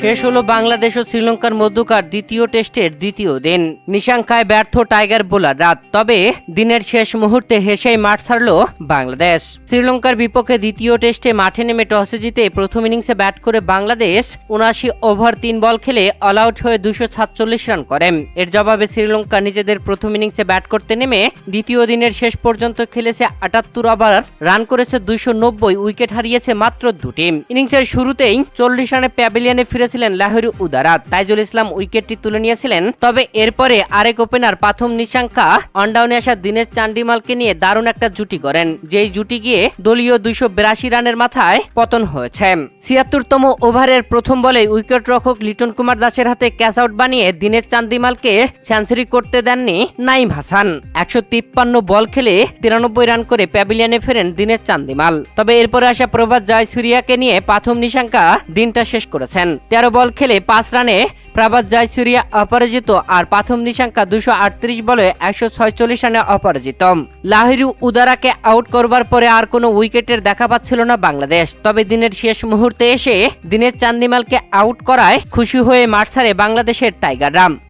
শেষ হলো বাংলাদেশ ও শ্রীলঙ্কার মধ্যকার দ্বিতীয় টেস্টের দ্বিতীয় দিন। নিশাঙ্কায় ব্যর্থ টাইগার বোলাররা, তবে দিনের শেষ মুহূর্তে হেসেই মাঠ ছাড়ল বাংলাদেশ। শ্রীলঙ্কার বিপক্ষে দ্বিতীয় টেস্টে মাঠে নেমে টসে জিতে প্রথম ইনিংসে ব্যাট করে বাংলাদেশ ৭৯ ওভার ৩ বল খেলে অল আউট হয়ে ২৪৭ রান করে। এর জবাবে শ্রীলঙ্কা নিজেদের প্রথম ইনিংসে ব্যাট করতে নেমে দ্বিতীয় দিনের শেষ পর্যন্ত খেলেছে ৭৮ ওভার, রান করেছে ২৯০, উইকেট হারিয়েছে মাত্র ২টি। ইনিংসের শুরুতেই ৪০ রানে প্যাভিলিয়নে ফিরেছিলেন লাহিরু উদারা, তাইজুল ইসলাম উইকেটটি তুলে নিয়েছিলেন। তবে এরপরে আরেক ওপেনার পাথম নিশাঙ্কা অনডাউনে আসা দীনেশ চান্ডিমালকে নিয়ে দারুণ একটা জুটি করেন, যেই জুটি গিয়ে দলীয় ২৮২ রানের মাথায় পতন হয়েছে। ৭৬তম ওভারের প্রথম বলে উইকেটরক্ষক লিটন কুমার দাসের হাতে ক্যাচ আউট বানিয়ে দীনেশ চান্দিমালকে সেঞ্চুরি করতে দেননি নাইম হাসান। ১৫৩ বল খেলে ৯৩ রান করে প্যাভিলিয়নে ফেরেন দীনেশ চান্দিমাল। তবে এরপরে আসা প্রভাত জয়সূরিয়াকে নিয়ে পাথম নিশাঙ্কা দিনটা শেষ করেছেন। ১৩ বল খেলে ৫ রানে প্রভাত জয়সূরিয়া অপরাজিত, আর পাথম নিশাঙ্কা ২৩৮ বলে ১৪৬ রানে অপরাজিত। লাহিরু উদারাকে আউট করবার পরে আর কোনো উইকেটের দেখা পাচ্ছিল না বাংলাদেশ। তবে দিনের শেষ মুহূর্তে এসে দীনেশ চান্দিমালকে আউট করায় খুশি হয়ে মাঠ ছাড়ে বাংলাদেশের টাইগাররা।